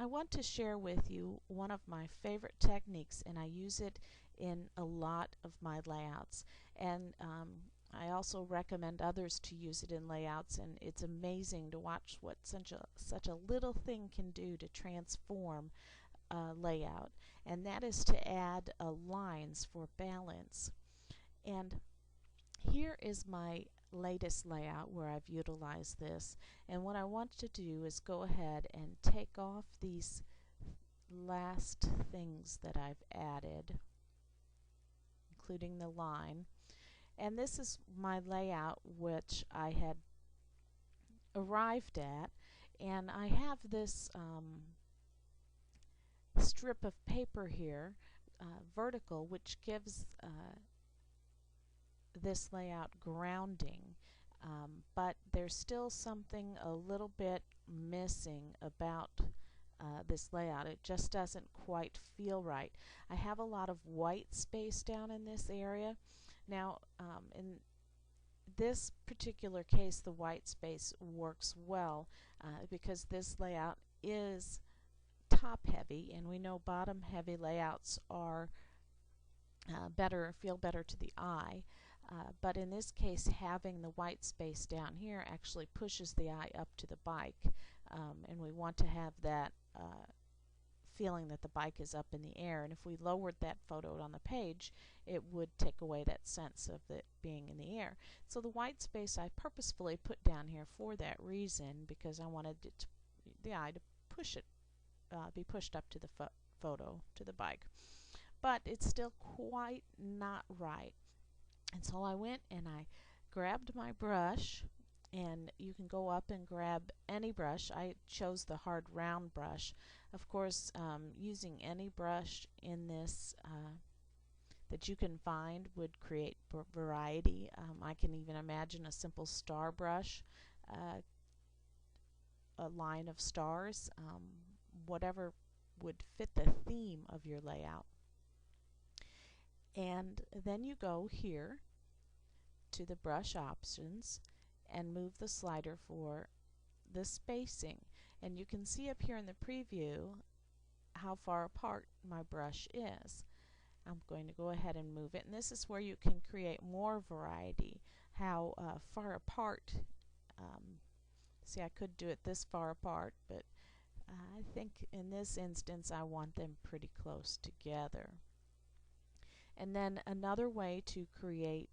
I want to share with you one of my favorite techniques, and I use it in a lot of my layouts. And I also recommend others to use it in layouts, and it's amazing to watch what such a little thing can do to transform a layout, and that is to add lines for balance. And here is my latest layout where I've utilized this, and what I want to do is go ahead and take off these last things that I've added, including the line. And this is my layout which I had arrived at, and I have this strip of paper here, vertical, which gives this layout grounding, but there's still something a little bit missing about this layout. It just doesn't quite feel right. I have a lot of white space down in this area. Now in this particular case the white space works well because this layout is top heavy, and we know bottom heavy layouts are feel better to the eye. But in this case, having the white space down here actually pushes the eye up to the bike, and we want to have that feeling that the bike is up in the air. And if we lowered that photo on the page, it would take away that sense of it being in the air. So the white space I purposefully put down here for that reason, because I wanted the eye to push it, be pushed up to the photo, to the bike. But it's still quite not right. And so I went and I grabbed my brush, and you can go up and grab any brush. I chose the hard round brush. Of course, using any brush in this that you can find would create variety. I can even imagine a simple star brush, a line of stars, whatever would fit the theme of your layout. And then you go here to the brush options and move the slider for the spacing, and you can see up here in the preview how far apart my brush is. I'm going to go ahead and move it, and this is where you can create more variety, how far apart. See, I could do it this far apart, but I think in this instance I want them pretty close together. And then another way to create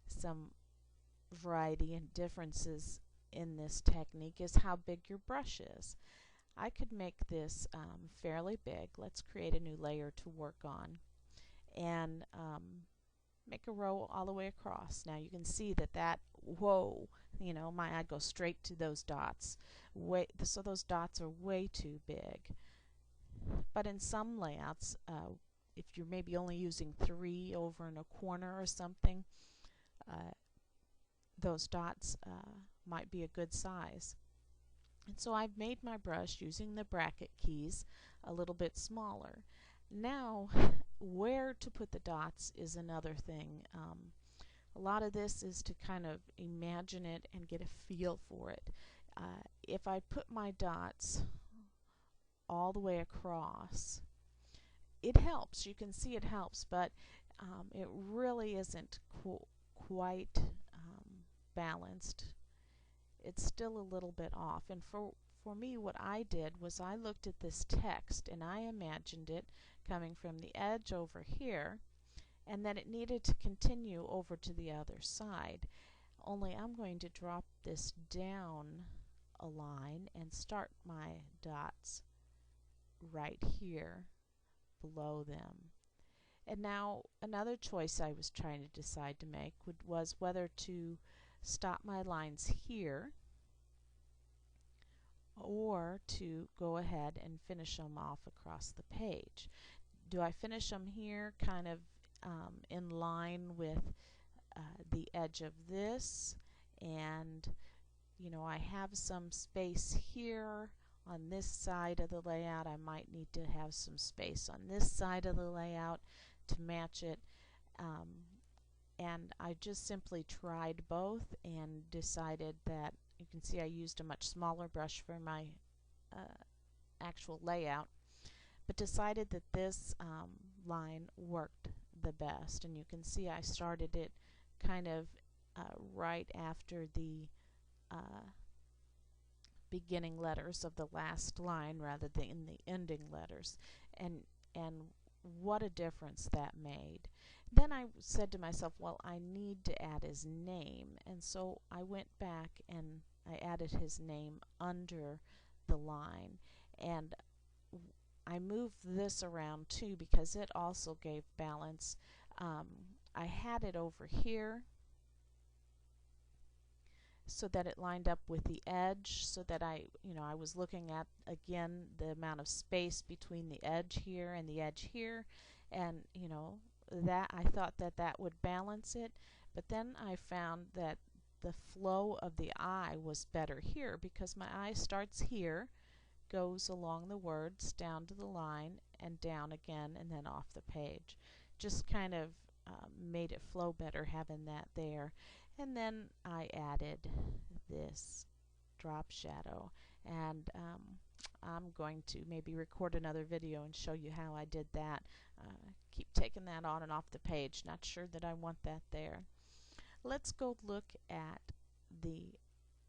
some variety and differences in this technique is how big your brush is. I could make this fairly big. Let's create a new layer to work on, and make a row all the way across. Now you can see that whoa, you know, my eye goes straight to those dots. So those dots are way too big. But in some layouts, if you're maybe only using 3 over in a corner or something, those dots might be a good size. And so I've made my brush using the bracket keys a little bit smaller. Now, where to put the dots is another thing. A lot of this is to kind of imagine it and get a feel for it. If I put my dots all the way across, it helps. You can see it helps, but it really isn't quite balanced. It's still a little bit off. And for me, what I did was I looked at this text and I imagined it coming from the edge over here, and that it needed to continue over to the other side. Only I'm going to drop this down a line and start my dots right here below them. And now another choice I was trying to decide to make was whether to stop my lines here or to go ahead and finish them off across the page. Do I finish them here kind of in line with the edge of this, and you know, I have some space here on this side of the layout. I might need to have some space on this side of the layout to match it, and I just simply tried both and decided that, you can see I used a much smaller brush for my actual layout, but decided that this line worked the best. And you can see I started it kind of right after the beginning letters of the last line rather than in the ending letters, and what a difference that made. Then I said to myself, well, I need to add his name, and so I went back and I added his name under the line, and I moved this around too because it also gave balance. I had it over here so that it lined up with the edge, so that I was looking at again the amount of space between the edge here and the edge here, and that I thought that that would balance it. But then I found that the flow of the eye was better here because my eye starts here, goes along the words down to the line and down again and then off the page. Just kind of made it flow better having that there. And then I added this drop shadow, and I'm going to maybe record another video and show you how I did that. Keep taking that on and off the page, not sure that I want that there. Let's go look at the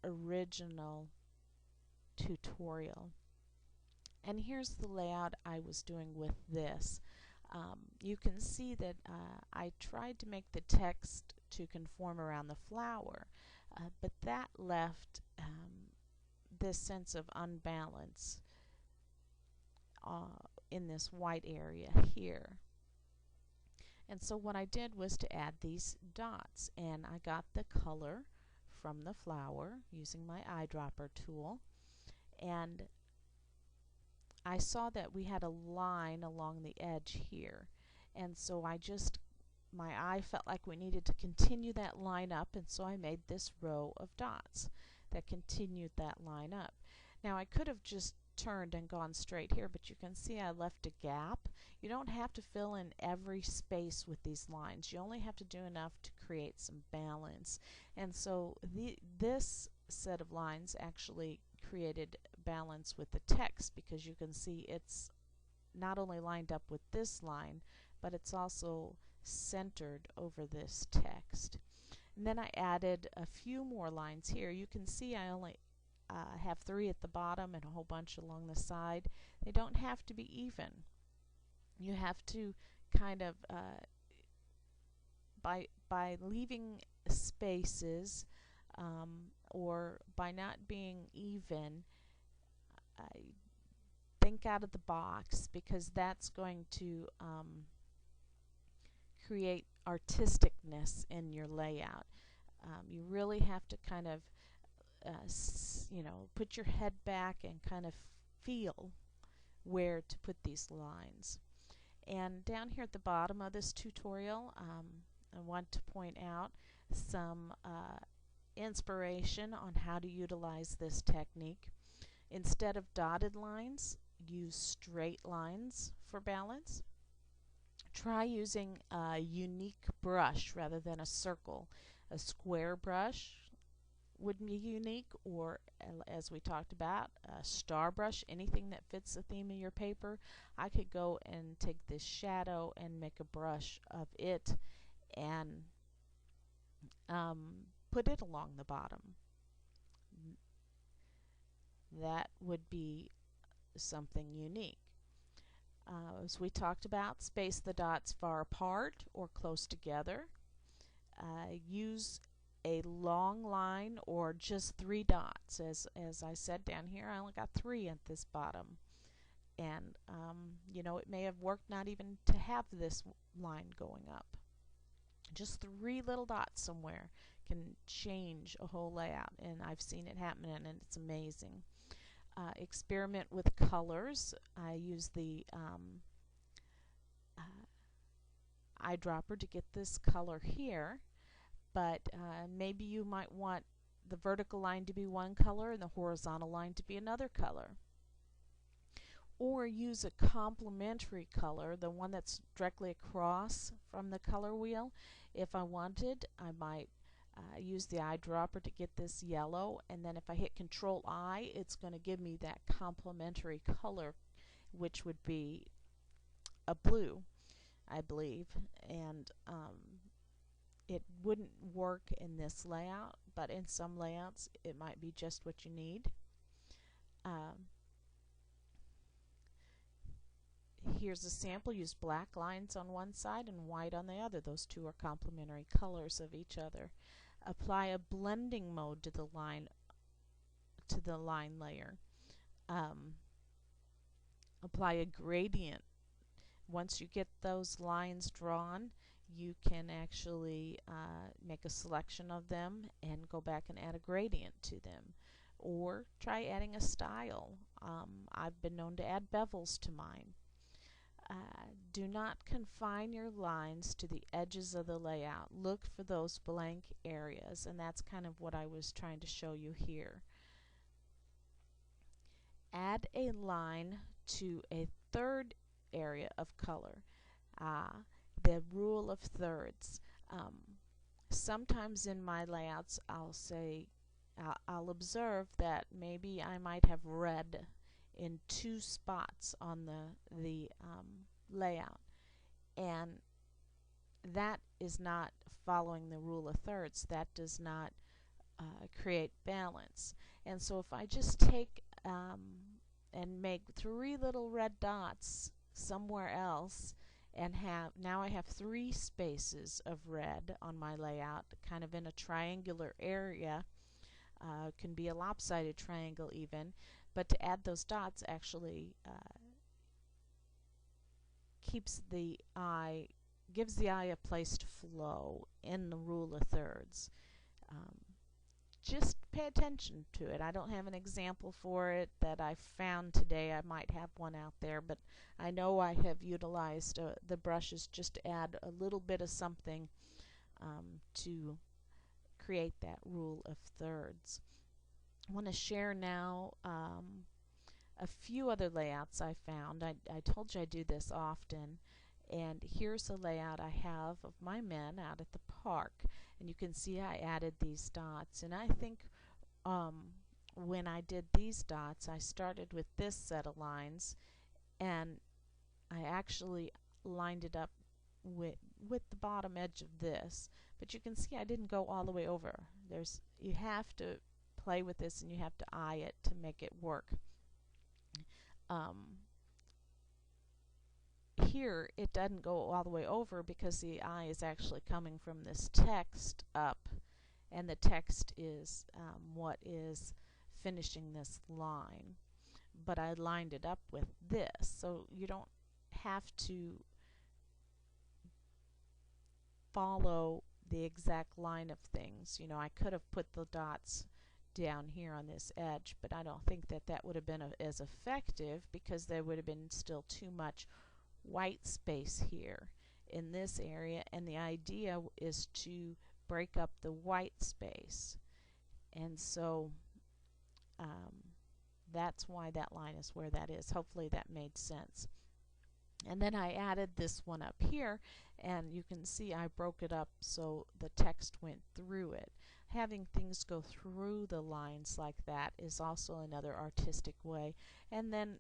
original tutorial, and here's the layout I was doing with this. You can see that I tried to make the text to conform around the flower, but that left this sense of unbalance in this white area here. And so what I did was to add these dots, and I got the color from the flower using my eyedropper tool, and I saw that we had a line along the edge here, and so my eye felt like we needed to continue that line up, and so I made this row of dots that continued that line up. Now I could have just turned and gone straight here, but you can see I left a gap. You don't have to fill in every space with these lines. You only have to do enough to create some balance. And so this set of lines actually created balance with the text, because you can see it's not only lined up with this line, but it's also centered over this text. And then I added a few more lines here. You can see I only have 3 at the bottom and a whole bunch along the side. They don't have to be even. You have to kind of by leaving spaces or by not being even, think out of the box, because that's going to create artisticness in your layout. You really have to kind of put your head back and kind of feel where to put these lines. And down here at the bottom of this tutorial, I want to point out some inspiration on how to utilize this technique. Instead of dotted lines, use straight lines for balance. Try using a unique brush rather than a circle. A square brush would be unique, or as we talked about, a star brush, anything that fits the theme of your paper. I could go and take this shadow and make a brush of it and put it along the bottom. That would be something unique. As we talked about, space the dots far apart or close together. Use a long line or just 3 dots. As I said down here, I only got 3 at this bottom. And it may have worked not even to have this line going up. Just 3 little dots somewhere can change a whole layout, and I've seen it happen, and it's amazing. Experiment with colors. I use the eyedropper to get this color here, but maybe you might want the vertical line to be one color and the horizontal line to be another color. Or use a complementary color, the one that's directly across from the color wheel. If I wanted, I might use the eyedropper to get this yellow, and then if I hit Control I, it's going to give me that complementary color, which would be a blue, I believe. And it wouldn't work in this layout, but in some layouts it might be just what you need. Here's a sample. Use black lines on one side and white on the other. Those two are complementary colors of each other. Apply a blending mode to the line layer. Apply a gradient. Once you get those lines drawn, you can actually make a selection of them and go back and add a gradient to them. Or try adding a style. I've been known to add bevels to mine. Do not confine your lines to the edges of the layout. Look for those blank areas, and that's kind of what I was trying to show you here. Add a line to a third area of color. The rule of thirds. Sometimes in my layouts I'll observe that maybe I might have red in two spots on the layout, and that is not following the rule of thirds. That does not create balance. And so if I just take and make 3 little red dots somewhere else, and now I have 3 spaces of red on my layout, kind of in a triangular area. Can be a lopsided triangle even, but to add those dots actually gives the eye a place to flow in the rule of thirds. Just pay attention to it. I don't have an example for it that I found today. I might have one out there, but I know I have utilized the brushes just to add a little bit of something to create that rule of thirds. I want to share now a few other layouts I found. I told you I do this often, and here's a layout I have of my men out at the park, and you can see I added these dots. And I think when I did these dots, I started with this set of lines, and I actually lined it up with the bottom edge of this, but you can see I didn't go all the way over. You have to play with this, and you have to eye it to make it work. Here it doesn't go all the way over because the eye is actually coming from this text up, and the text is what is finishing this line. But I lined it up with this, so you don't have to follow the exact line of things. You know, I could have put the dots down here on this edge, but I don't think that would have been as effective because there would have been still too much white space here in this area, and the idea is to break up the white space, and so that's why that line is where that is. Hopefully that made sense. And then I added this one up here, and you can see I broke it up so the text went through it. Having things go through the lines like that is also another artistic way. And then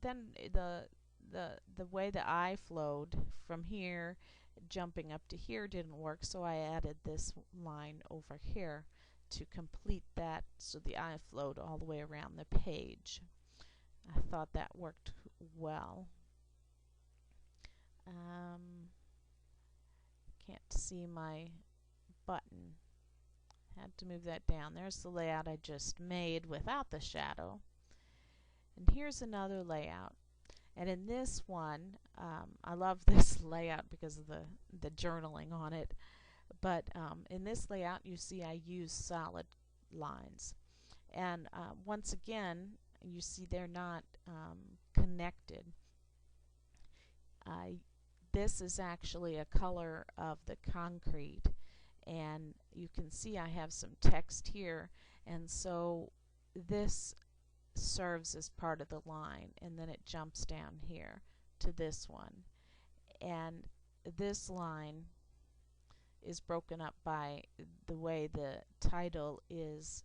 the way the eye flowed from here jumping up to here didn't work, so I added this line over here to complete that, so the eye flowed all the way around the page. I thought that worked well. Can't see my button. Had to move that down. There's the layout I just made without the shadow. And here's another layout. And in this one, I love this layout because of the journaling on it. But in this layout, you see I use solid lines. And once again, you see they're not connected. This is actually a color of the concrete, and you can see I have some text here, and so this serves as part of the line, and then it jumps down here to this one, and this line is broken up by the way the title is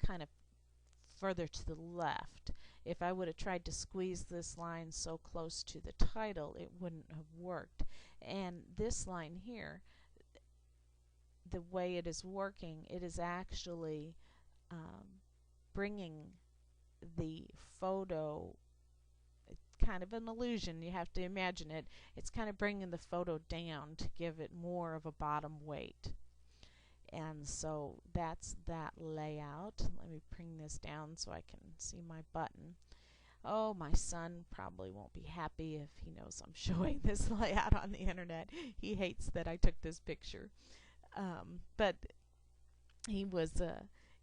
kind of further to the left. If I would have tried to squeeze this line so close to the title, it wouldn't have worked. And this line here, the way it is working, it is actually bringing the photo, kind of an illusion, you have to imagine it, it's kind of bringing the photo down to give it more of a bottom weight. And so that's that layout. Let me bring this down so I can see my button. Oh, my son probably won't be happy if he knows I'm showing this layout on the internet. He hates that I took this picture. But he was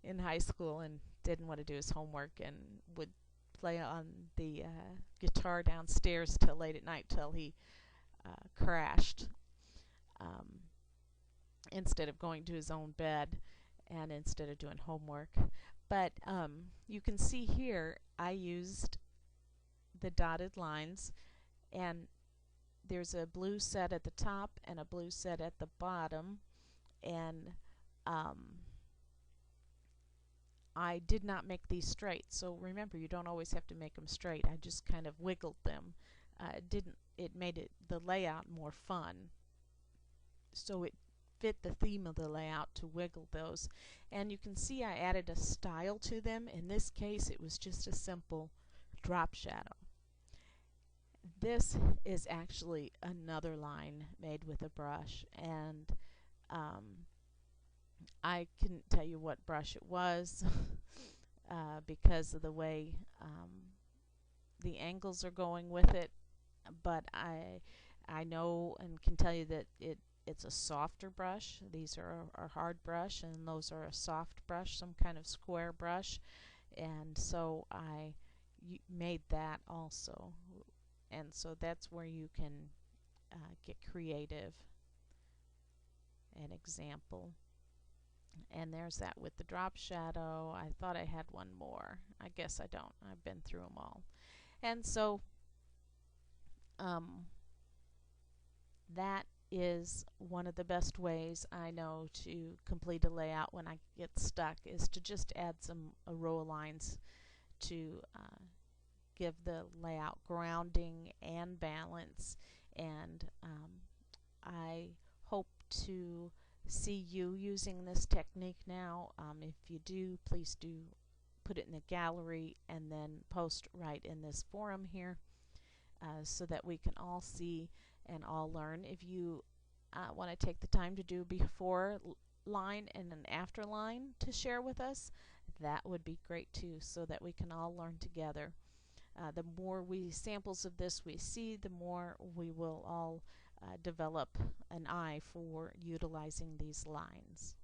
in high school and didn't want to do his homework and would play on the guitar downstairs till late at night till he crashed. Instead of going to his own bed and instead of doing homework. But you can see here I used the dotted lines, and there's a blue set at the top and a blue set at the bottom, and I did not make these straight. So remember, you don't always have to make them straight. I just kind of wiggled them. It made the layout more fun. So it fit the theme of the layout to wiggle those. And you can see I added a style to them. In this case, it was just a simple drop shadow. This is actually another line made with a brush, and I couldn't tell you what brush it was because of the way the angles are going with it, but I know and can tell you that it's a softer brush. These are a hard brush, and those are a soft brush, some kind of square brush, and so I made that also. And so that's where you can get creative. An example. And there's that with the drop shadow. I thought I had one more. I guess I don't. I've been through them all. And so that is one of the best ways I know to complete a layout when I get stuck, is to just add a row of lines to give the layout grounding and balance. And I hope to see you using this technique now. If you do, please do put it in the gallery and then post right in this forum here so that we can all see and all learn. If you want to take the time to do a before line and an after line to share with us, that would be great too, so that we can all learn together. The more samples of this we see, the more we will all develop an eye for utilizing these lines.